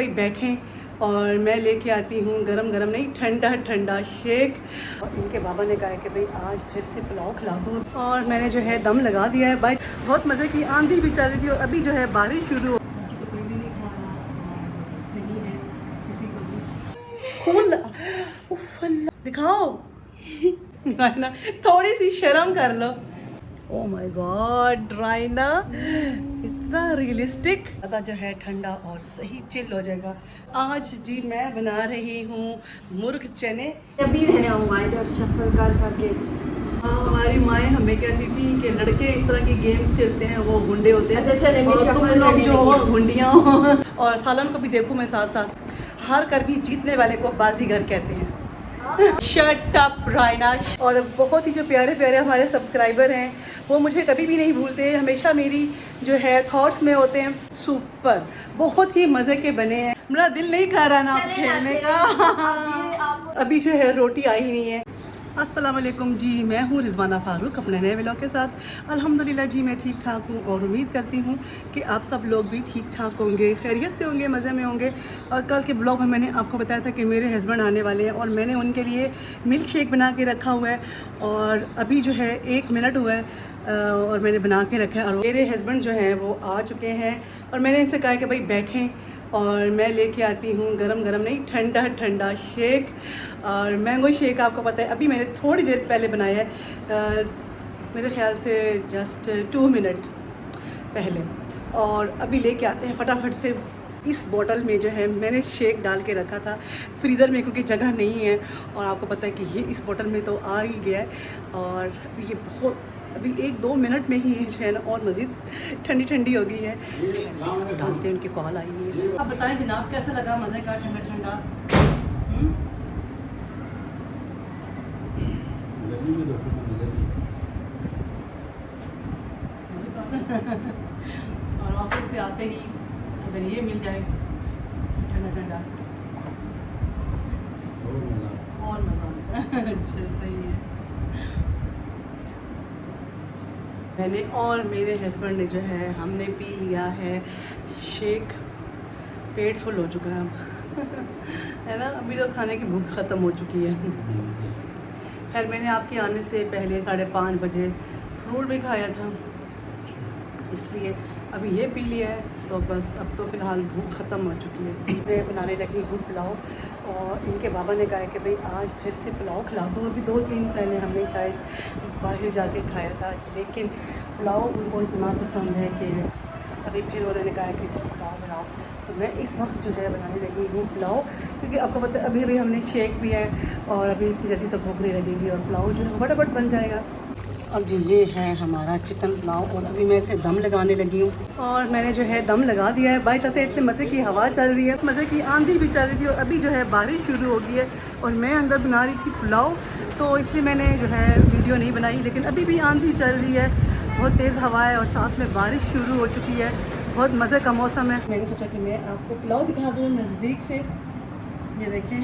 भाई बैठें और मैं लेके आती हूँ गरम गरम नहीं ठंडा ठंडा शेक। और इनके बाबा ने कहा है कि भाई आज फिर से पुलाव खिला दो और मैंने जो है दम लगा दिया है। भाई बहुत मज़े की आंधी भी चल रही थी और अभी जो है बारिश शुरू हो तो कोई भी नहीं खा रहा और नहीं है किसी को भी खून उफ अल्लाह दिखाओ रायना थोड़ी सी शर्म कर लो। ओ माय गॉड रायना इतना रियलिस्टिक ज़्यादा जो है ठंडा और सही चिल हो जाएगा। आज जी मैं बना रही हूँ मुर्ग चने। अभी मैंने मंगवाए थे और शफल करके। हाँ हमारी माएँ हमें कहती थी कि लड़के इस तरह के गेम्स खेलते हैं वो गुंडे होते हैं और तुम लोग जो हो गुंडियाँ हो। और सालन को भी देखूँ मैं साथ साथ हार कर भी जीतने वाले को बाजीगर कहते हैं। Shut up Raina. और बहुत ही जो प्यारे प्यारे हमारे सब्सक्राइबर हैं वो मुझे कभी भी नहीं भूलते, हमेशा मेरी जो है थॉट्स में होते हैं। सुपर बहुत ही मज़े के बने हैं। मेरा दिल नहीं कर रहा ना अब खेलने का। अभी जो है रोटी आई ही नहीं है। अस्सलाम वालेकुम जी, मैं हूँ रिजवाना फारूक अपने नए व्लॉग के साथ। अल्हम्दुलिल्लाह जी मैं ठीक ठाक हूँ और उम्मीद करती हूँ कि आप सब लोग भी ठीक ठाक होंगे, खैरियत से होंगे, मज़े में होंगे। और कल के ब्लॉग में मैंने आपको बताया था कि मेरे हस्बैंड आने वाले हैं और मैंने उनके लिए मिल्क शेक बना के रखा हुआ है और अभी जो है 1 मिनट हुआ है और मैंने बना के रखा है। और मेरे हस्बैंड जो हैं वो आ चुके हैं और मैंने इनसे कहा कि भाई बैठें और मैं लेके आती हूँ गरम गरम नहीं ठंडा ठंडा शेक। और मैंगो शेक आपको पता है अभी मैंने थोड़ी देर पहले बनाया है, मेरे ख्याल से जस्ट 2 मिनट पहले। और अभी लेके आते हैं फटाफट से। इस बोतल में जो है मैंने शेक डाल के रखा था फ्रीज़र में क्योंकि जगह नहीं है और आपको पता है कि ये इस बोतल में तो आ ही गया है। और ये बहुत अभी 1-2 मिनट में ही जो है ना और मज़ीद ठंडी ठंडी हो गई है। इसको डालते हैं, उनकी कॉल आई हुई है। अब बताएं जनाब कैसा लगा मज़े का ठंडा ठंडा। और ऑफिस से आते ही अगर ये मिल जाए ठंडा ठंडा और मज़ा आता है। अच्छा सही है। मैंने और मेरे हस्बैंड ने जो है हमने पी लिया है शेक। पेट फुल हो चुका है अब है ना। अभी तो खाने की भूख ख़त्म हो चुकी है। खैर मैंने आपके आने से पहले 5:30 बजे फ्रूट भी खाया था इसलिए अभी ये पी लिया है तो बस अब तो फ़िलहाल भूख ख़त्म हो चुकी है। मैं बनाने लगी हूँ पुलाव और इनके बाबा ने कहा कि भाई आज फिर से पुलाव खिला दो। अभी 2 दिन पहले हमने शायद बाहर जाके खाया था लेकिन पुलाव उनको इतना पसंद है कि अभी फिर उन्होंने कहा कि चलो पुलाव बनाओ। तो मैं इस वक्त जो है बनाने लगी हूँ पुलाव क्योंकि आपको पता है अभी अभी हमने शेक भी है और अभी इतनी जल्दी तो भूख नहीं लगेगी और पुलाव जो है फटाफट बन जाएगा। अब जी ये है हमारा चिकन पुलाव और अभी मैं इसे दम लगाने लगी हूँ और मैंने जो है दम लगा दिया है। भाई चलते इतने मज़े की हवा चल रही है, मज़े की आंधी भी चल रही थी और अभी जो है बारिश शुरू हो गई है और मैं अंदर बना रही थी पुलाव तो इसलिए मैंने जो है वीडियो नहीं बनाई। लेकिन अभी भी आंधी चल रही है, बहुत तेज़ हवा है और साथ में बारिश शुरू हो चुकी है, बहुत मज़े का मौसम है। मैंने सोचा कि मैं आपको पुलाव दिखा दूँ नज़दीक से। ये देखें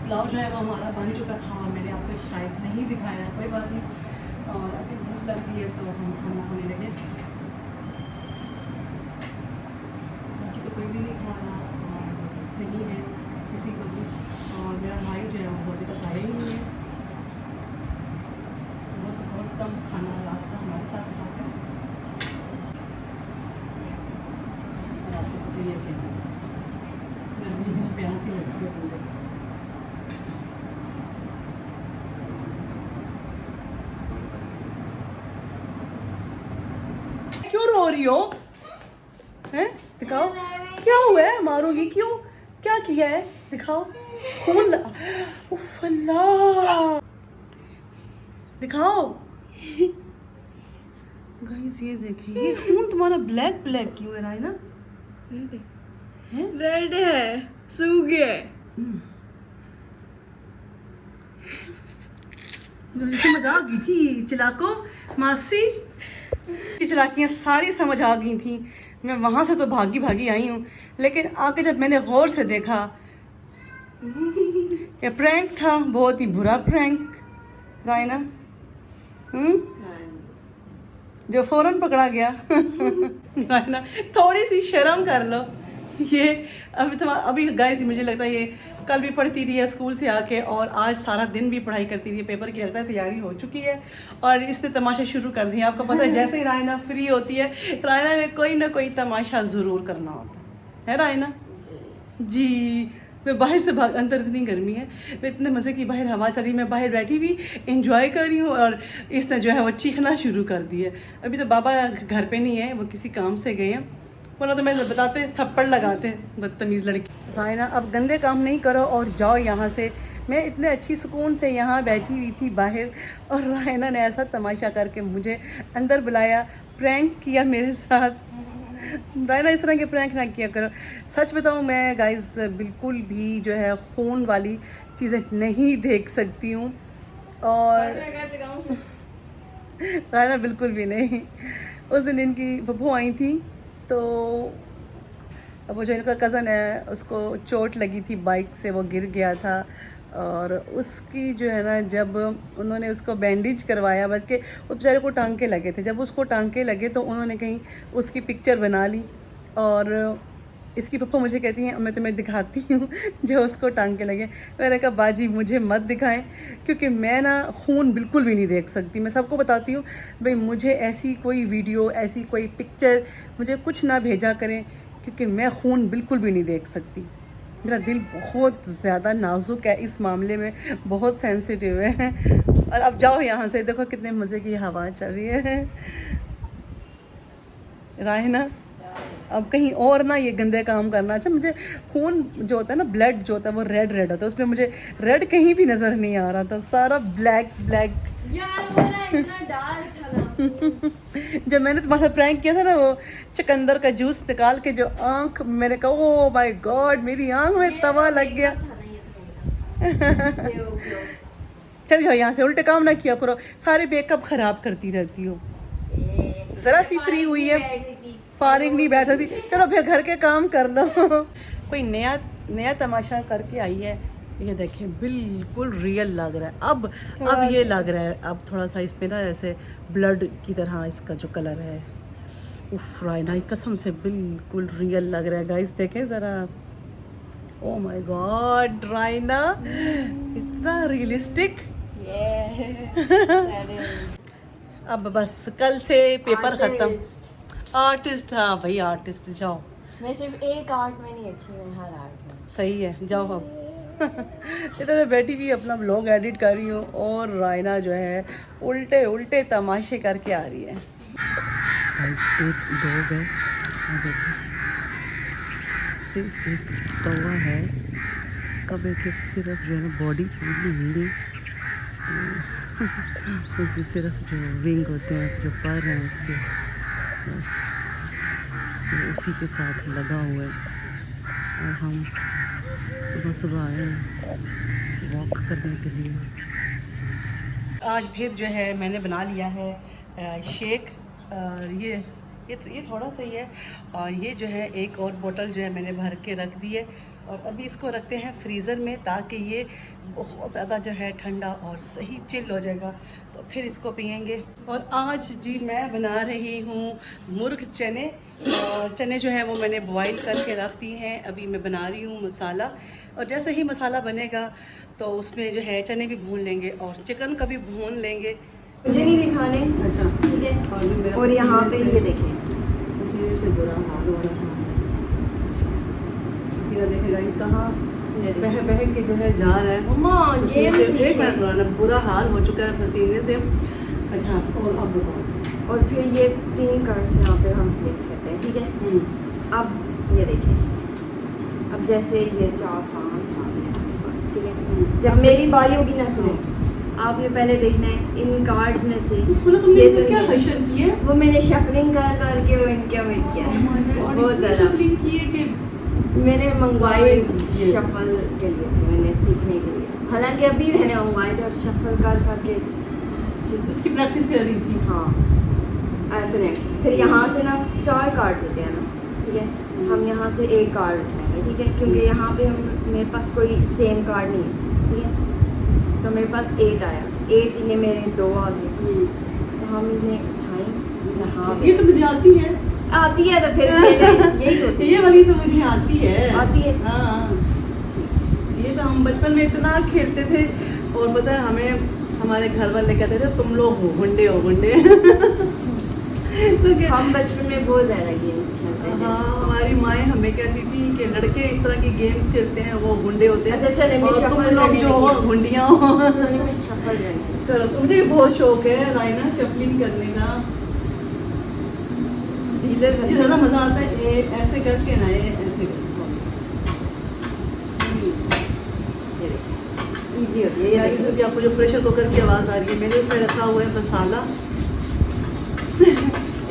पुलाव जो है वो हमारा बन चुका था और मैंने आपको शायद नहीं दिखाया, कोई बात नहीं। और अभी भूख लग गई है तो हम खाना खाने लगे। बाकी तो कोई भी नहीं खा रहा और नहीं है किसी को भी। और मेरा भाई जो है वो अभी तक आया ही नहीं है, वो तो बहुत कम खाना रात का हमारे साथ खाता है। और आपको पता ही है कि गर्मी में प्यास ही लगती है पूरे। क्यों रो रही हो हैं? दिखाओ क्या हुआ है, मारोगी क्यों, क्या किया है दिखाओ। खून उफ अल्लाह दिखाओ। गाइस ये देखें ये खून तुम्हारा ब्लैक ब्लैक क्यों है रायना? रेड है, सूख गया। समझ आ गई थी चिलाको मासी की चलाकियाँ सारी समझ आ गई थी। मैं वहाँ से तो भागी भागी आई हूँ लेकिन आके जब मैंने गौर से देखा ये प्रैंक था, बहुत ही बुरा प्रैंक रायना। जो फौरन पकड़ा गया। रायना थोड़ी सी शर्म कर लो। ये अभी गाइस मुझे लगता है ये कल भी पढ़ती रही है स्कूल से आके, और आज सारा दिन भी पढ़ाई करती रही है। पेपर की लगता है तैयारी हो चुकी है और इसने तमाशा शुरू कर दिया। आपको पता है जैसे ही रायना फ्री होती है, रायना ने कोई ना कोई तमाशा ज़रूर करना होता है रायना जी। मैं बाहर से भाग, अंदर इतनी गर्मी है, मैं इतने मज़े की बाहर हवा चल रही, मैं बाहर बैठी भी इंजॉय कर रही हूँ, और इसने जो है वो चीखना शुरू कर दिया। अभी तो बाबा घर पे नहीं है, वो किसी काम से गए हैं, वरना तो मैं बताते थप्पड़ लगाते बदतमीज़ लड़की। रायना अब गंदे काम नहीं करो और जाओ यहाँ से। मैं इतने अच्छी सुकून से यहाँ बैठी हुई थी बाहर, और रायना ने ऐसा तमाशा करके मुझे अंदर बुलाया, प्रैंक किया मेरे साथ। रायना इस तरह के प्रैंक ना किया करो। सच बताऊँ मैं गाइस बिल्कुल भी जो है खून वाली चीज़ें नहीं देख सकती हूँ, और रायना बिल्कुल भी नहीं। उस दिन इनकी बहू आई थी, तो वो जो इनका कज़न है उसको चोट लगी थी बाइक से, वो गिर गया था, और उसकी जो है ना जब उन्होंने उसको बैंडेज करवाया, बल्कि उस बेचारे को टांके लगे थे, जब उसको टांके लगे तो उन्होंने कहीं उसकी पिक्चर बना ली, और इसकी पप्पा मुझे कहती हैं मैं तुम्हें दिखाती हूँ जो उसको टांके लगे। मैंने कहा बाजी मुझे मत दिखाएं, क्योंकि मैं ना खून बिल्कुल भी नहीं देख सकती। मैं सबको बताती हूँ भाई मुझे ऐसी कोई वीडियो, ऐसी कोई पिक्चर मुझे कुछ ना भेजा करें, क्योंकि मैं खून बिल्कुल भी नहीं देख सकती। मेरा दिल बहुत ज़्यादा नाजुक है इस मामले में, बहुत सेंसिटिव है। और अब जाओ यहाँ से, देखो कितने मज़े की हवा चल रही है। रायना अब कहीं और ना ये गंदे काम करना। अच्छा मुझे खून जो होता है ना, ब्लड जो होता है वो रेड रेड होता है, उसमें मुझे रेड कहीं भी नज़र नहीं आ रहा था, सारा ब्लैक ब्लैक। यार वो ना इतना डार्क था ना। जब मैंने तुम्हारा प्रैंक किया था ना, वो चुकंदर का जूस निकाल के जो आँख, मैंने कहा ओ माय गॉड मेरी आँख में तवा लग गया। चल जाओ यहाँ से, उल्टे काम ना किया करो, सारे मेकअप ख़राब करती रहती हो। ज़रा सी फ्री हुई है, फारिग नहीं बैठ सकती, चलो फिर घर के काम कर लो। कोई नया तमाशा करके आई है, ये देखें बिल्कुल रियल लग रहा है। अब ये लग रहा है, अब थोड़ा सा इसमें ना ऐसे ब्लड की तरह इसका जो कलर है, उफ रायना कसम से बिल्कुल रियल लग रहा है गाइस, देखें ज़रा। ओ माय गॉड रायना इतना रियलिस्टिक। अब बस कल से पेपर ख़त्म। आर्टिस्ट, हाँ भाई आर्टिस्ट, जाओ। मैं सिर्फ एक आर्ट में नहीं अच्छी, मैं हर आर्ट में। सही है, जाओ अब। इधर मैं बैठी हुई अपना ब्लॉग एडिट कर रही हूँ, और रायना जो है उल्टे उल्टे तमाशे करके आ रही है। एक डॉग है, सिर्फ एक कौवा है, कब एक सिर्फ जो है बॉडी पूरी हिली, उसकी सिर्फ जो विंग होते हैं, जो पर हैं उसके, तो उसी के साथ लगा हुआ है। और हम सुबह सुबह आए हैं वॉक करने के लिए। आज फिर जो है मैंने बना लिया है शेक, ये थोड़ा सा ही है, और ये जो है एक और बोतल जो है मैंने भर के रख दी है, और अभी इसको रखते हैं फ्रीज़र में, ताकि ये बहुत ज़्यादा जो है ठंडा और सही चिल हो जाएगा, तो फिर इसको पियेंगे। और आज जी मैं बना रही हूँ मुर्ग चने, और चने जो है वो मैंने बॉईल करके रख दी हैं। अभी मैं बना रही हूँ मसाला, और जैसे ही मसाला बनेगा तो उसमें जो है चने भी भून लेंगे और चिकन का भी भून लेंगे। मुझे नहीं दिखाने, अच्छा ठीक है। और यहाँ पे ये देखें, पसीने से बुरा हाल हो रहा है। पसीना देखेगा ये कहाँ बह बह के जो है जा रहा है। मम्मा ये पसीने से एक मिनट पुराना बुरा हाल हो चुका है पसीने से। अच्छा और अब बताओ। और फिर ये 3 कार्ड्स यहाँ पे हम प्लेस करते हैं, ठीक है। अब ये देखें, अब जैसे ये 4-5 आ गए आपके पास, ठीक है। जब मेरी बारी होगी ना, सुनो, आपने पहले देखना है इन कार्ड्स में से ये तो क्या हशर की है, वो मैंने शफलिंग कर करके वो इनके मिट किया है बहुत ज़्यादा। शफलिंग की है कि मैंने मंगवाए शफल के लिए, मैंने सीखने के लिए, हालांकि अभी मैंने मंगवाए थे और शफल कर करके इसकी प्रैक्टिस कर रही थी। हाँ सुनिए, फिर यहाँ से ना 4 कार्ड्स होते हैं ना, ठीक है। हम यहाँ से एक कार्ड उठाएंगे, ठीक है, क्योंकि यहाँ पे मेरे पास कोई सेम कार्ड नहीं है, ठीक है। तो मेरे पास 8 आया, 8 ये मेरे 2 आ गए, तो हम इन्हें उठाएं यहाँ। ये तो मुझे आती है। आती है तो फिर यही होती ये वाली तो मुझे आती है। आती है। हाँ, ये तो हम बचपन में इतना खेलते थे। और पता है हमें हमारे घर वाले कहते थे तुम लोग हो गुंडे हो गुंडे। तो हम बचपन में बहुत ज्यादा गेम्स खेलते थे। हाँ, हमारी माएँ हमें कहती थी कि लड़के इस तरह की गेम्स खेलते हैं वो गुंडे होते हैं। अच्छा चले और तुम लोग जो हो गुंडियाँ हो। चलो, मुझे भी बहुत शौक है रायना शफलिंग करने का। मुझे ज़्यादा मज़ा आता है ये ऐसे करके ना, ये ऐसे करके इजी होती है। ये जैसे कि आपको जो प्रेशर कुकर की आवाज़ आ रही है, मैंने उसमें रखा हुआ है मसाला।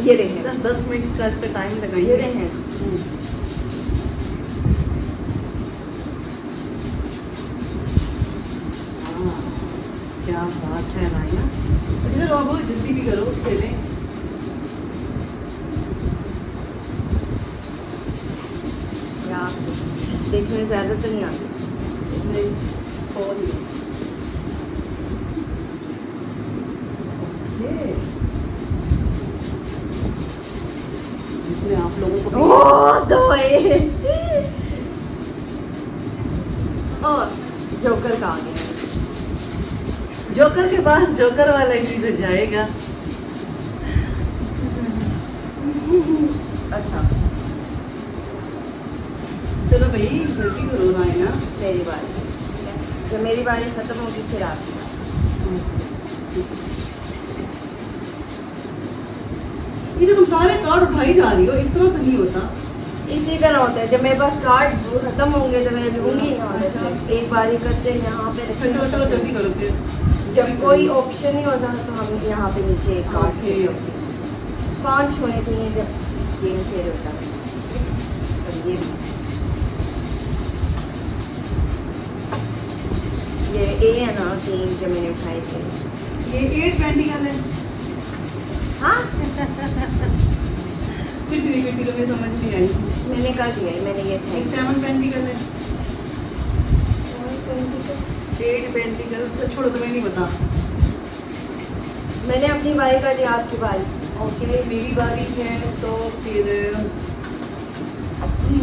ये देखें 10 मिनट का इस पर टाइम ये लगाइए। देखें हाँ, क्या बात है रायना। अच्छा बाबू जल्दी भी करो खेलें। यार देखने में ज़्यादा तो नहीं आती। नहीं, और नहीं। ये इसमें आप लोगों को भी- ओह दो और जोकर का आ गया। जोकर के पास जोकर वाला ही तो जाएगा। अच्छा चलो भाई जल्दी करो रायना। मेरी बारी, जब मेरी बारी खत्म होगी फिर आपकी बारी। ये तो तुम सारे कार्ड उठाई जा रही हो, इस तरह तो नहीं होता। इसी तरह होता है, जब मेरे पास कार्ड खत्म होंगे तो मैं लूंगी ना। एक बारी करते हैं यहाँ पे रखें। चलो चलो जल्दी करो फिर। जब कोई ऑप्शन नहीं होता तो हम यहाँ पे नीचे एक कार्ड ओके ओके। 5 होने चाहिए जब गेम खेल होता है। और ये ए है ना 3 जो मैंने उठाए थे। ये 8 पेंटिकल है। हाँ कुछ नहीं बेटी तो मैं समझ नहीं आई। मैंने कर दिया, मैंने ये ये था 7 पेंटिकल है। 8 पेंटिकल तो छोड़ो, तुम्हें नहीं बता। मैंने अपनी बारी कर दिया, आपकी बारी। ओके मेरी बारी है तो फिर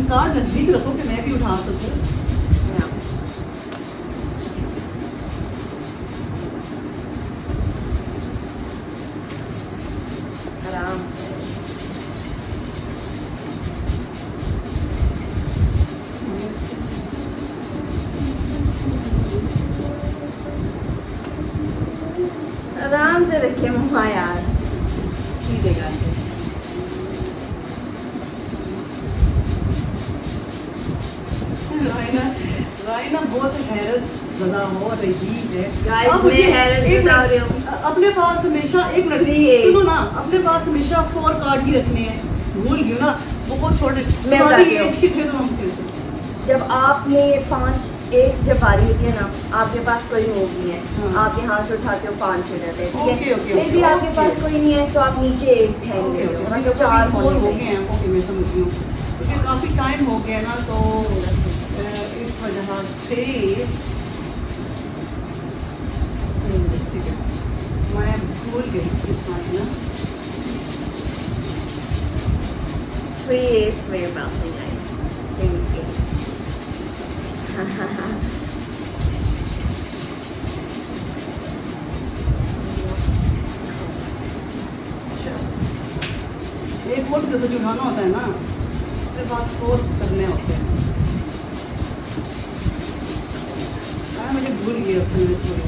कार्ड नजदीक रखो कि मैं भी उठा सकूँ। यहाँ। आराम से। आराम से रखिए मम्मा यार। सीधे गाल पे। रायना रायना बहुत हैरत ज़दा हो रही है। Guys, अब मैं ये- हैरत एक बता मिनट, रही हूँ। अपने पास हमेशा एक मिनट Please। सुनो ना, अपने पास हमेशा 4 कार्ड ही रखने हैं। भूल गई ना, वो बहुत छोटे मैं तुम्हारी बताती हूँ। एज के थे तो हम खेलते। जब आपने 5 एक जब बारी होती है ना, आपके पास कोई मूव नहीं है, हाँ। आप यहाँ से उठाते हो 5 हो जाते हैं, ओके, ठीक है। ओके, फिर भी ओके, आपके ओके। पास कोई नहीं है तो आप नीचे एक फेंक ओके देते हो, ओके, मतलब 4 4 होने हो गए चाहिए। हैं। ओके मैं समझ रही हूँ, क्योंकि काफ़ी टाइम हो गया ना तो इस वजह से ठीक है मैं भूल गई इस बात ना। Free is very melting nice. Free is. एक वोट जैसे जुड़ाना होता है ना, उसके पास 4 करने होते हैं। मुझे भूल गया असल में थोड़ी।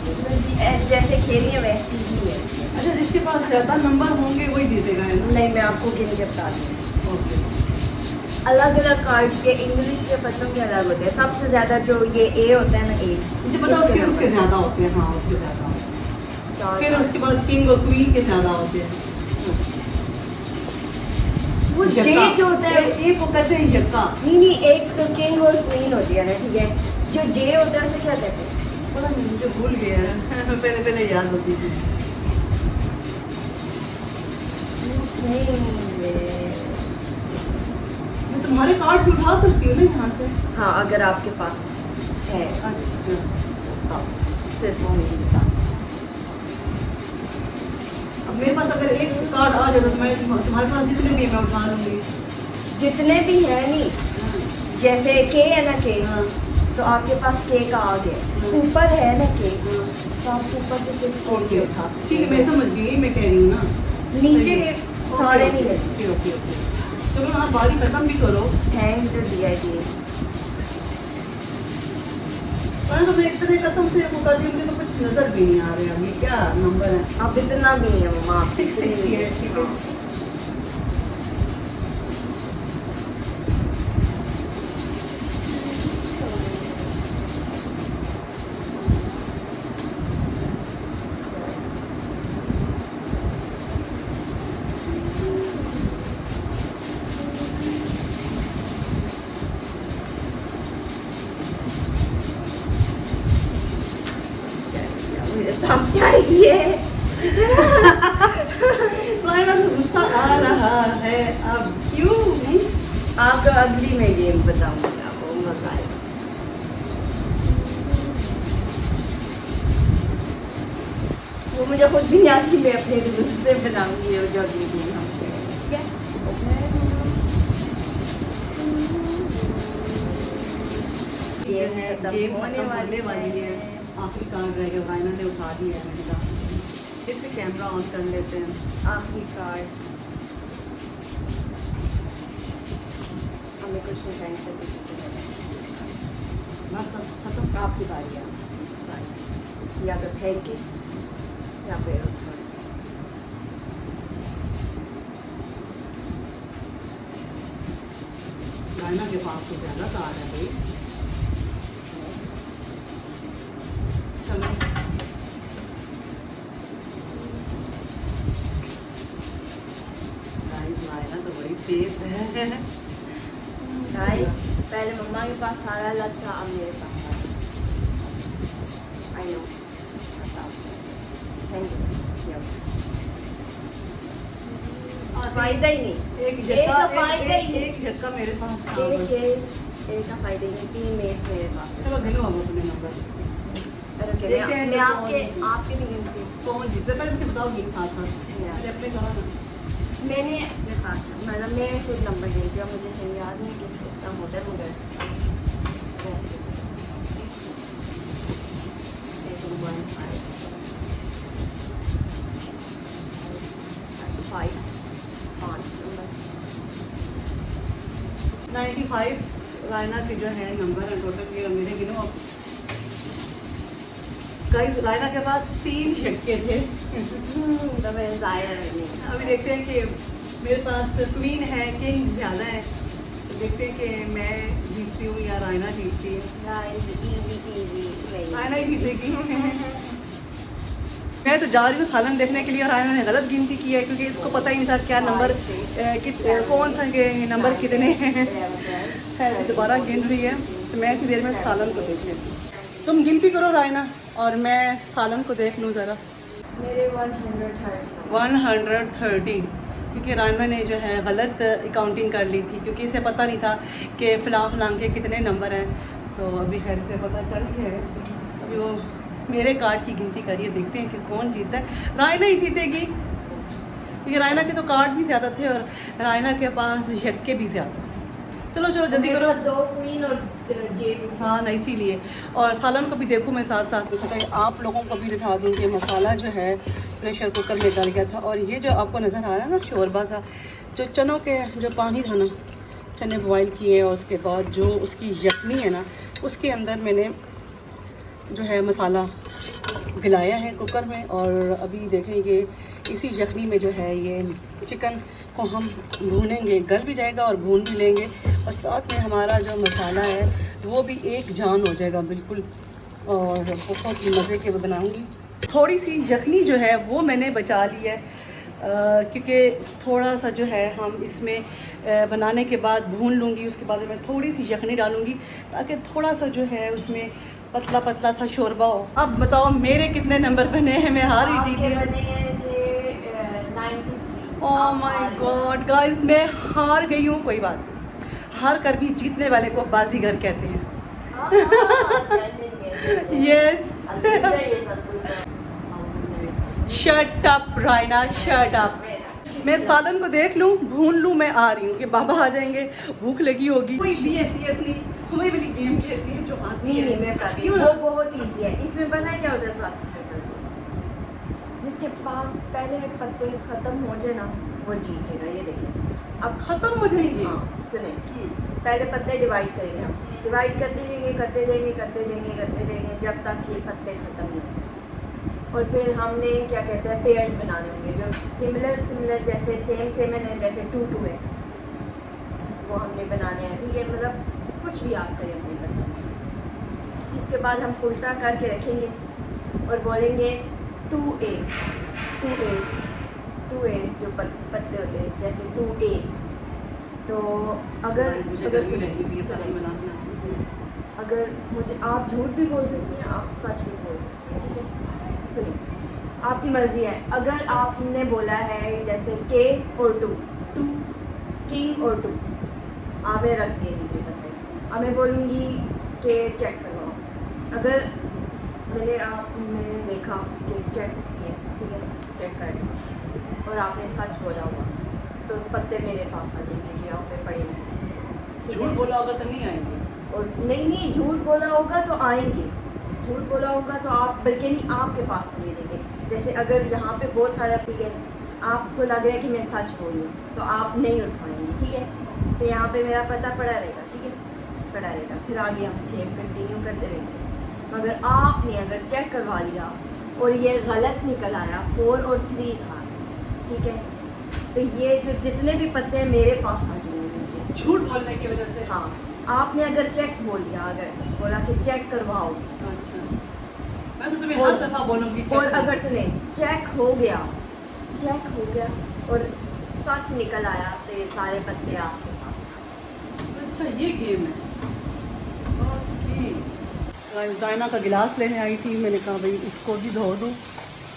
जैसे खेली है वैसी ही है। अच्छा जिसके पास ज़्यादा नंबर होंगे वही जीतेगा है ना। नहीं, मैं आपको गिन के बता दूँ। ओके अलग अलग कार्ड के इंग्लिश के पत्तों के अलग होते हैं। सबसे ज़्यादा जो ये ए होता है ना, ए मुझे पता है उसके उसके ज़्यादा होते हैं। हाँ उसके ज़्यादा होते हैं। फिर उसके बाद किंग और क्वीन के ज़्यादा होते हैं। वो जे जो होता है, एक को कहते हैं यक्का। नहीं एक तो किंग और क्वीन होती है ना, ठीक है। जो जे होता है उसे क्या कहते हैं? पता नहीं मुझे भूल गया है। पहले पहले याद होती थी। मैं तुम्हारे कार्ड भी उठा सकती हूँ ना यहाँ से। हाँ, अगर आपके पास है। अच्छा हाँ, सिर्फ वो नहीं बता। मेरे पास अगर एक कार्ड आ जाए तो मैं तुम्हारे पास जितने भी हैं मैं उठा लूँगी। जितने भी हैं नहीं, जैसे के है ना के, हाँ तो आपके पास के का आ गया, ऊपर है ना के, तो आप ऊपर से सिर्फ के उठा सकते ठीक है, मैं समझ गई, मैं कह रही हूँ ना नीचे के सारे नहीं है। ओके ओके ओके, चलो आप बारी खत्म भी करो। हैंग तो दिया ये, तो मैं एक तरह कसम से वो कर दी, मुझे तो कुछ नजर भी नहीं आ रहा अभी क्या नंबर है। अब इतना भी है मम्मा, आप 660 है, ठीक है। समझाइए। रायना को गुस्सा आ रहा है अब क्यों? आपको अगली में गेम बताऊंगी, आपको मजा आएगा। वो मुझे खुद भी नहीं आती, मैं अपने दोस्त से बनाऊंगी वो जो अगली गेम हम खेलेंगे, ठीक है। ये है गेम होने वाली है। आखिरी कार्ड रह गया, रायना ने उठा दिया है मैंने कहा फिर से कैमरा ऑन कर लेते हैं। आखिरी कार्ड हमें कुछ नहीं टाइम से बस अब खत्म, आपकी बारी है। या तो फेंक के या फिर उठा। रायना के पास तो ज़्यादा कार्ड है भाई। चलो रायना तो बड़ी तेज है। गाइस पहले मम्मा के पास सारा लग था, अब मेरे पास आई नो। Thank you. फायदा ही नहीं, एक का फायदा ही नहीं। एक झटका मेरे पास था। एक का फायदा ही नहीं, 3 मिनट मेरे पास। चलो गिनो अब अपने नंबर। मैं आपके नहीं गिनती। कौन जीते पहले मुझे बताओगी साथ साथ। मैंने अपने कहा ना, मैंने अपने पास मतलब मैं खुद नंबर गिनती हूँ, मुझे सही याद नहीं कि कितना होता है मगर फाइव 95 रायना के जो है नंबर है टोटल, ये मेरे गिनो अब। गाइस रायना के पास 3 झटके थे। तो मैं ज़ाया नहीं। अभी देखते हैं कि मेरे पास क्वीन है, किंग ज़्यादा है, तो देखते हैं कि मैं जीतती हूँ या रायना जीतती है। रायना ही जीतेगी। मैं तो जा रही हूँ सालन देखने के लिए, और रायना ने गलत गिनती की है क्योंकि इसको पता ही नहीं था क्या नंबर कौन सा के नंबर कितने हैं। है दोबारा गिन रही है, तो मैं इतनी देर में सालन को देख लेती हूँ। तुम गिनती करो रायना और मैं सालन को देख लूँ ज़रा। मेरे 130 130 क्योंकि रायना ने जो है गलत अकाउंटिंग कर ली थी, क्योंकि इसे पता नहीं था कि फ़लाँ के कितने नंबर हैं। तो अभी खैर से पता चल गया है, अभी वो मेरे कार्ड की गिनती करिए, देखते हैं कि कौन जीता है। रायना ही जीतेगी क्योंकि रायना के तो कार्ड भी ज़्यादा थे और रायना के पास झटके भी ज़्यादा थे। चलो चलो जल्दी करो। 2 क्वीन और जे भी। हाँ ना, इसीलिए। और सालन को भी देखूँ मैं साथ साथ, सोचा आप लोगों को भी दिखा दूँ कि मसाला जो है प्रेशर कुकर में डल गया था। और ये जो आपको नज़र आ रहा है ना शोरबा सा, जो चनों के जो पानी था ना, चने बॉयल किए और उसके बाद जो उसकी यखनी है ना, उसके अंदर मैंने जो है मसाला गिलाया है कुकर में। और अभी देखेंगे इसी यखनी में जो है ये चिकन को हम भूनेंगे, गल भी जाएगा और भून भी लेंगे, और साथ में हमारा जो मसाला है वो भी एक जान हो जाएगा बिल्कुल, और बहुत मज़े के बनाऊंगी। थोड़ी सी यखनी जो है वो मैंने बचा ली है, क्योंकि थोड़ा सा जो है हम इसमें बनाने के बाद भून लूँगी, उसके बाद मैं थोड़ी सी यखनी डालूँगी ताकि थोड़ा सा जो है उसमें पतला पतला सा शोरबा हो। अब बताओ मेरे कितने नंबर बने हैं? मैं हार ही जीती हूँ। ओह माय गॉड गाइस, मैं हार गई हूँ। कोई बात, हार कर भी जीतने वाले को बाजीगर कहते हैं। Yes shut up Raina, shut up. मैं सालन को देख लूँ, भून लूँ, मैं आ रही हूँ कि बाबा आ जाएंगे, भूख लगी होगी। कोई BS नहीं, हमें वाली गेम खेलती है जो आती है। मैं बताती हूँ, वो बहुत ईजी है। इसमें पता है क्या होता है? पास जिसके पास पहले पत्ते खत्म हो जाए ना, वो जीत जाएगा। ये देखिए, अब खत्म हो जाएंगे। हाँ सुने, पहले पत्ते डिवाइड करेंगे हम, डिवाइड करते जाएंगे, करते जाएंगे, करते जाएंगे, करते जाएंगे, जब तक ये पत्ते खत्म नहीं होंगे। और फिर हमने क्या कहते हैं, पेयर्स बनाने होंगे जो सिमिलर जैसे सेम है, जैसे 2 है, वो हमने बनाने हैं। ठीक है, मतलब कुछ भी आप करें अपने पर। इसके बाद हम उल्टा करके रखेंगे और बोलेंगे 2A जो पत्ते होते हैं, जैसे 2A। तो अगर अगर मुझे, आप झूठ भी बोल सकती हैं, आप सच भी बोल सकती हैं। ठीक है, सुनिए, आपकी मर्जी है। अगर आपने बोला है जैसे K और 2 किंग और 2, आपने रख दिए नीचे पत्ते। अब मैं बोलूँगी कि चेक करवाओ। अगर मैंने देखा कि चेक किए, ठीक है, चेक कर, और आपने सच बोला होगा तो पत्ते मेरे पास आ जाएंगे जो यहाँ पे पड़े हैं। झूठ बोला होगा तो नहीं आएंगे, और नहीं, झूठ बोला होगा तो आएंगे। झूठ बोला होगा तो आप, बल्कि नहीं, आपके पास ले जाएंगे। जैसे अगर यहाँ पे बहुत सारा पी है, आपको लग रहा है कि मैं सच बोल रही हूँ, तो आप नहीं उठाएंगे। ठीक है, तो यहाँ पे मेरा पता पड़ा रहेगा। ठीक है, पड़ा रहेगा। फिर आगे हम गेम कंटिन्यू करते रहेंगे। मगर आपने अगर चेक करवा लिया और ये गलत निकल आया, 4 और 3 था, ठीक है, तो ये जो जितने भी पत्ते हैं मेरे पास आ जाएंगे। झूठ बोलने की वजह से। हाँ, आपने अगर चेक बोल दिया, अगर बोला कि चेक करवाओ, अच्छा, मैं तो तुम्हें हर दफा बोलूंगी। और अगर सुने चेक हो गया और सच निकल आया, तो ये सारे पत्ते आपके पास आ जाएंगे। अच्छा, ये गेम है। ओके, जायना का गिलास लेने आई थी, मैंने कहा भाई इसको भी धो दूँ।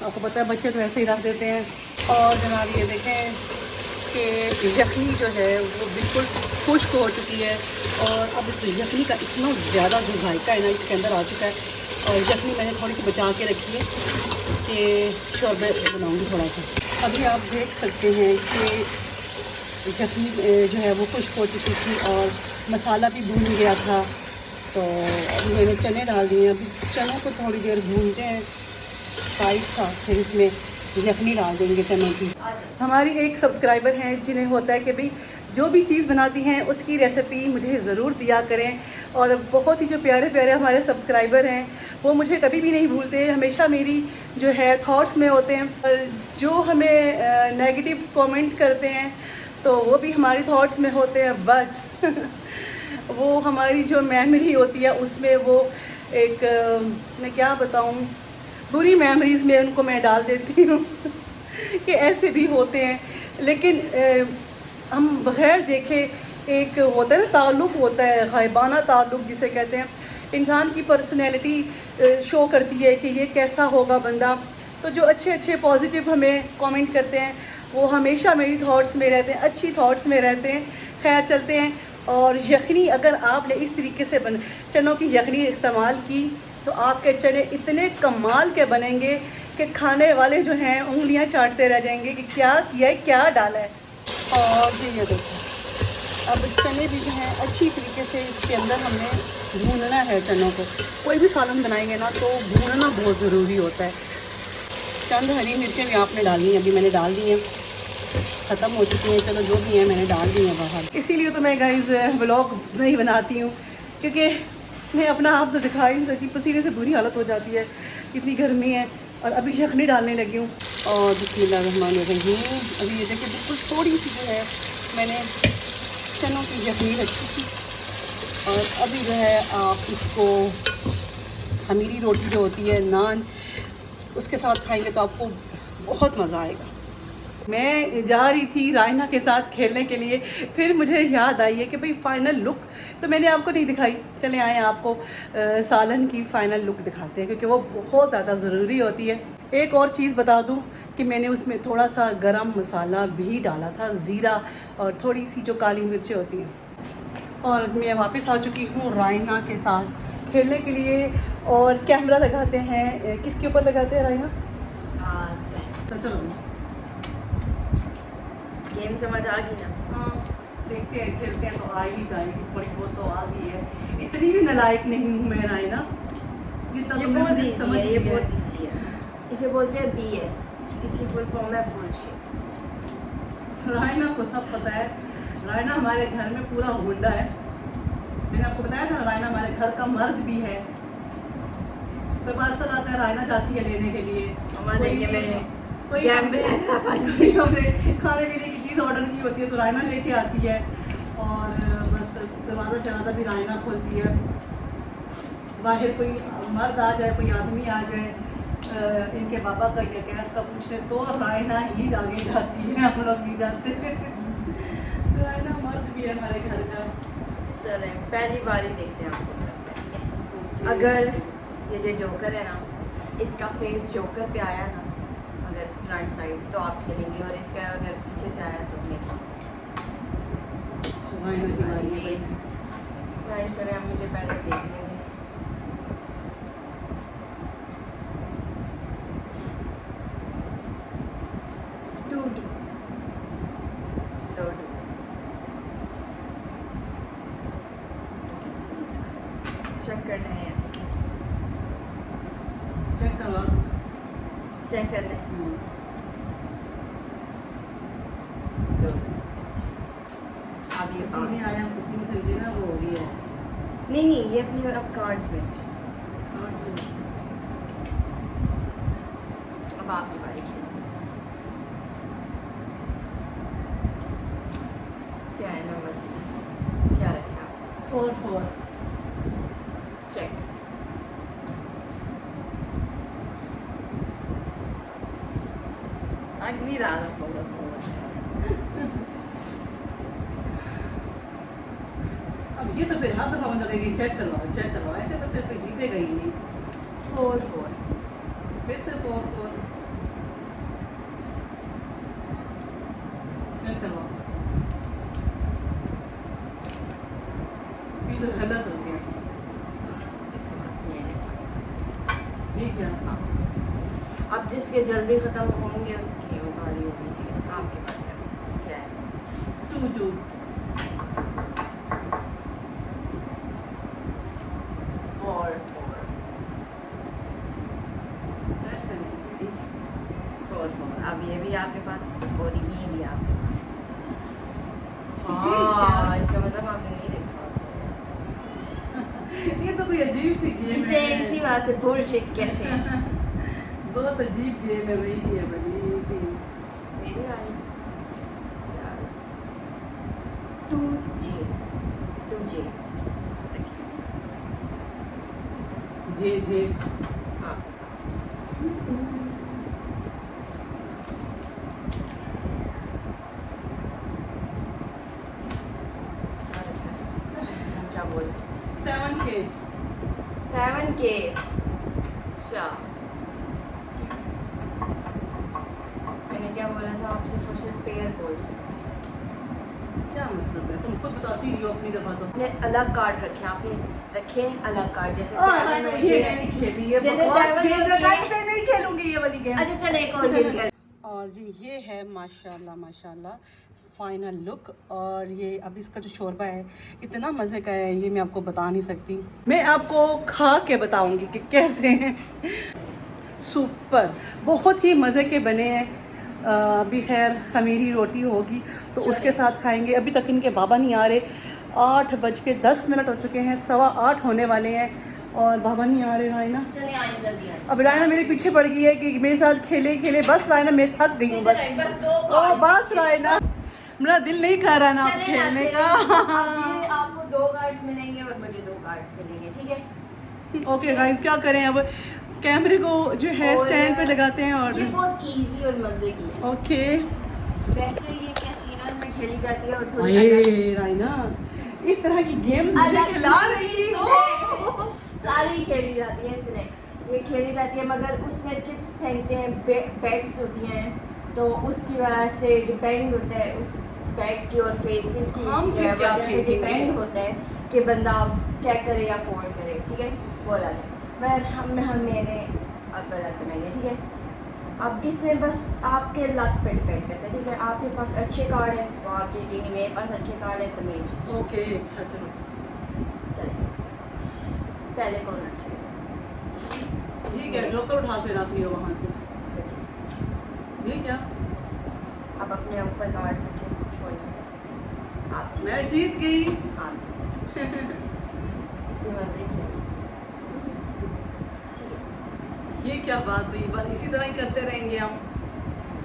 आपको पता है बच्चे तो ऐसे ही रख देते हैं। और जनाब ये देखें कि यखनी जो है वो बिल्कुल खुश्क हो चुकी है, और अब इस यखनी का इतना ज़्यादा जो जायका है ना इसके अंदर आ चुका है। और यखनी मैंने थोड़ी सी बचा के रखी है कि शरबत बनाऊँगी थोड़ा सा। अभी आप देख सकते हैं कि यखनी जो है वो खुश्क हो चुकी थी और मसाला भी भून गया था। तो अभी मैंने चने डाल दिए। अभी चनों को थोड़ी देर भूनते हैं साइड सा, फिर इसमें यखनी डाल देंगे चनों की। हमारी एक सब्सक्राइबर हैं जिन्हें होता है कि भाई जो भी चीज़ बनाती हैं उसकी रेसिपी मुझे ज़रूर दिया करें। और बहुत ही जो प्यारे प्यारे हमारे सब्सक्राइबर हैं वो मुझे कभी भी नहीं भूलते, हमेशा मेरी जो है थॉट्स में होते हैं। और जो हमें नेगेटिव कमेंट करते हैं तो वो भी हमारी थॉट्स में होते हैं, बट वो हमारी जो मेमोरी होती है उसमें वो एक मैं क्या बताऊँ, बुरी मेमोरीज़ में उनको मैं डाल देती हूँ कि ऐसे भी होते हैं। लेकिन हम बगैर देखे एक होता है ना ताल्लुक़ होता है, गायबाना ताल्लुक़ जिसे कहते हैं, इंसान की पर्सनैलिटी शो करती है कि ये कैसा होगा बंदा। तो जो अच्छे अच्छे पॉजिटिव हमें कमेंट करते हैं वो हमेशा मेरी थॉट्स में रहते हैं, अच्छी थॉट्स में रहते हैं। खैर चलते हैं। और यखनी अगर आपने इस तरीके से चनों की यखनी इस्तेमाल की तो आपके चने इतने कमाल के बनेंगे कि खाने वाले जो हैं उंगलियां चाटते रह जाएंगे कि क्या किया है, क्या डाला है। और ये देखो, अब चने भी जो हैं अच्छी तरीके से इसके अंदर हमने भूनना है चनों को। कोई भी सालन बनाएंगे ना तो भूनना बहुत ज़रूरी होता है। चंद हरी मिर्चें भी आपने डालनी है, अभी मैंने डाल दी हैं, ख़त्म हो चुकी हैं, चलो जो भी है मैंने डाल दी है बाहर। इसीलिए तो मैं गाइस व्लॉग नहीं बनाती हूँ, क्योंकि मैं अपना आप तो दिखा ही नहीं सकती, पसीने से बुरी हालत हो जाती है, इतनी गर्मी है। और अभी यखनी डालने लगी हूँ। और बिस्मिल्लाहिर्रहमानिर्रहीम, अभी ये देखिए बिल्कुल थोड़ी सी जो है मैंने चनों की यखनी रखी थी। और अभी जो है आप इसको खमीरी रोटी जो होती है, नान, उसके साथ खाएंगे तो आपको बहुत मज़ा आएगा। मैं जा रही थी रायना के साथ खेलने के लिए, फिर मुझे याद आई है कि भाई फ़ाइनल लुक तो मैंने आपको नहीं दिखाई। चले आए आपको सालन की फ़ाइनल लुक दिखाते हैं, क्योंकि वो बहुत ज़्यादा ज़रूरी होती है। एक और चीज़ बता दूं कि मैंने उसमें थोड़ा सा गरम मसाला भी डाला था, ज़ीरा और थोड़ी सी जो काली मिर्चें होती हैं। और मैं वापस आ चुकी हूँ रायना के साथ खेलने के लिए। और कैमरा लगाते हैं, किसके ऊपर लगाते हैं रायना? तो चलो गेम समझ आ गई ना? हाँ, देखते हैं, खेलते हैं तो आ ही जाएगी, थोड़ी बहुत तो आ गई है। इतनी भी नालायक नहीं हूँ मैं रायना, जितना ये तुमने बहुत मुझे इजी समझ है, ये लिया बहुत है। इजी है। इसे बोलते हैं BS, इसकी फुल फॉर्म है बुलशिट। रायना को सब पता है। रायना हमारे घर में पूरा गुंडा है। मैंने आपको बताया था ना, रायना हमारे घर का मर्द भी है। तो पार्सल आता है, रायना जाती है लेने के लिए। हमारे ये में कोई हमने खाने पीने की चीज़ ऑर्डर की होती है तो रायना लेके आती है, और बस दरवाज़ा शराजा भी रायना खोलती है। बाहर कोई मर्द आ जाए, कोई आदमी आ जाए इनके पापा का या कैफ का पूछने, तो रायना ही आगे जाती है, हम लोग नहीं जाते। रायना मर्द भी है हमारे घर का। चले पहली बार ही देखते हैं आपको क्या लगता है। अगर ये जो जोकर है ना, इसका फेस जोकर पे आया ना अगर फ्रंट साइड, तो आप खेलेंगे, और इसका अगर पीछे से आया तो मैं रायना की बारी है। इस तरह मुझे पहले देखने दें। चेक करना है, चेक करवा दो। चेक करना है। अब ये किसी ने आया, किसी ने समझे ना, वो हो रही है। नहीं, ये अपने अब कार्ड्स में। अब आपकी बारी खेलो। क्या है नंबर, क्या रखें आप? 4-4। चेक। अग्नि राग होगा। अब ये तो फिर हर दफा मुझे लगेगी चेक करवाओ, चेक करवाओ, ऐसे तो फिर कोई जीतेगा ही नहीं। 4-4। फिर से 4-4। चेक करवाओ। ये तो गलत हो गया। इसके पास मेरे पास। ये क्या? हाँ, बस। अब जिसके जल्दी खत्म होंगे उसकी बारी होगी, ठीक है? आपके पास क्या है? 2-2। 4-4। 4-4। अब ये भी आपके पास और ये भी आपके पास। हाँ, इसका मतलब आपने नहीं देखा। ये तो कोई अजीब सी गेम इसे है। इसी बात से बुलशिट कहते हैं। बहुत अजीब गेम है भाई ये बड़ी। मेरी बारी। चलो 2J। 2J देखिए। जे हाँ, बस। क्या बोल? 7K। 7K। अच्छा, मैंने क्या बोला था? आप सिर्फ पेयर बोल सकते हैं। क्या मतलब है? तुम खुद बताती रही हो अपनी दफा तो। आपने अलग कार्ड रखे, आपने रखे अलग कार्ड, जैसे ये मैं नहीं खेली, ये जैसे बकवास 7 गेम है, guys, मैं नहीं खेलूंगी ये वाली गेम। अच्छा चल एक और गेम खेल। और जी ये है माशाल्लाह माशाल्लाह फाइनल लुक। और ये अब इसका जो शोरबा है इतना मज़े का है, ये मैं आपको बता नहीं सकती। मैं आपको खा के बताऊंगी कि कैसे हैं। सुपर, बहुत ही मज़े के बने हैं। अभी खैर खमीरी रोटी होगी तो उसके साथ खाएंगे। अभी तक इनके बाबा नहीं आ रहे। 8:10 हो चुके हैं, 8:15 होने वाले हैं और बाबा नहीं आ रहे। रायना चले आए जल्दी आए। अब रायना मेरे पीछे पड़ गई है कि मेरे साथ खेले खेले। बस रायना मैं थक गई हूँ बस। बस 2 ओ बस रायना, मेरा दिल नहीं कर रहा ना चले खेलने ना, का। अब ये आपको 2 कार्ड्स मिलेंगे और मुझे 2 कार्ड्स मिलेंगे, ठीक है? ओके गाइस, क्या करें अब? कैमरे को जो है और स्टैंड पे लगाते हैं और ये बहुत इजी और मजे की है। ओके। वैसे ये कैसीनोज में खेली जाती है और थोड़ी अरे रायना, इस तरह की गेम मुझे खिला रही हो। सारी खेली जाती है इसने। ये खेली जाती है मगर उसमें चिप्स फेंकते हैं, बेट्स होती हैं, तो उसकी वजह से डिपेंड होता है उस बैट की और फेसेस की हम फिर क्या वजह से फेंकेंगे? डिपेंड होता है कि बंदा चेक करे या फोल्ड करे, ठीक है? वो अलग है। मगर हम मैंने अब गलत बनाई है, ठीक है? अब इसमें बस आपके लक पे डिपेंड करता है, ठीक है। आपके पास अच्छे कार्ड है तो आप जीतेंगे, मेरे पास अच्छे कार्ड है तो मैं जीतूंगी। ओके अच्छा चलो चलिए पहले कौन रखेगा? ठीक है, जोकर उठा के रख लियो वहाँ से। ये क्या? अब अपने ऊपर कार्ड रखें, कौन जीता? आप जीते। मैं जीत गई। आप जीते। ये मज़े की है। ये क्या बात हुई? बस इसी तरह ही करते रहेंगे हम।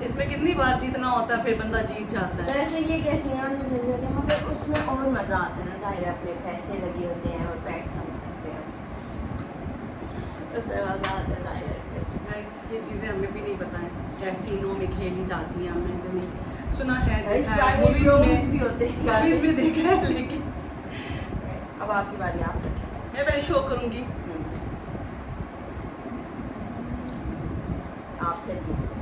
इसमें कितनी बार जीतना होता है फिर बंदा जीत जाता है। वैसे ये कैसीनो में खेल जाते हैं मगर उसमें और मज़ा आता है ना, ज़ाहिर है अपने पैसे लगे होते हैं और पैसा लगते हैं, उसमें मज़ा आता है ज़ाहिर है। गाइस ये चीज़ें हमें भी नहीं पता है, कैसीनो में खेली जाती हैं, हमने भी नहीं सुना है, देखा है, मूवीज़ भी होते हैं, में देखा है, लेकिन अब आपकी बारी, आप रखें। मैं पहले शो करूँगी। आप फिर जीते।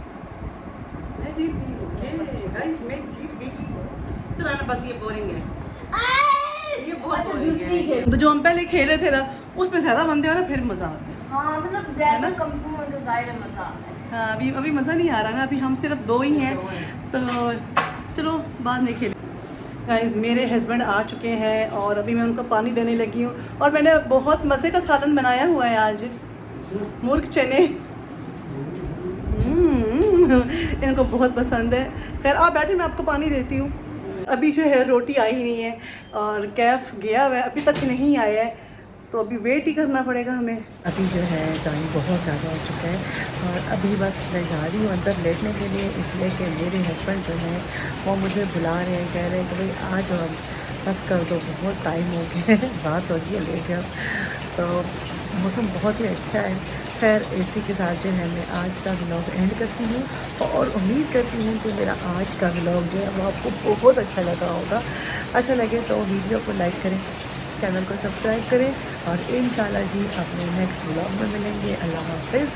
मैं जीत गई। ओके गाइस मैं जीत गई। चलो ना, बस ये बोरिंग है, ये बहुत अच्छा, boring दूसरी है। खेल। तो जो हम पहले खेले थे ना उसमें ज़्यादा बंदे हो ना फिर मज़ा आता है। हाँ मतलब है ज़्यादा ना? कंपनी हो तो ज़ाहिर है मज़ा आता है। हाँ अभी मज़ा नहीं आ रहा ना, अभी हम सिर्फ 2 ही हैं, तो चलो बाद में खेलें। गाइस मेरे हस्बैंड आ चुके हैं और अभी मैं उनको पानी देने लगी हूँ, और मैंने बहुत मज़े का सालन बनाया हुआ है आज, मुर्ग चने। इनको बहुत पसंद है। खैर आप बैठे, मैं आपको पानी देती हूँ। अभी जो है रोटी आई ही नहीं है और कैफ गया हुआ है, अभी तक नहीं आया है, तो अभी वेट ही करना पड़ेगा हमें। अभी जो है टाइम बहुत ज़्यादा हो चुका है और अभी बस मैं जा रही हूँ अंदर लेटने के लिए, इसलिए कि मेरे हस्बैंड जो हैं वो मुझे बुला रहे हैं, कह रहे हैं कि भाई आज अब बस कर दो, बहुत टाइम हो गया है, रात हो गई है लेट गया। तो मौसम बहुत ही अच्छा है। खैर इसी के साथ जो है मैं आज का व्लॉग एंड करती हूँ और उम्मीद करती हूँ कि मेरा आज का व्लॉग जो है वो आपको बहुत अच्छा लगा होगा। अच्छा लगे तो वीडियो को लाइक करें, चैनल को सब्सक्राइब करें और इंशाल्लाह जी अपने नेक्स्ट व्लॉग में मिलेंगे। अल्लाह हाफ़िज़।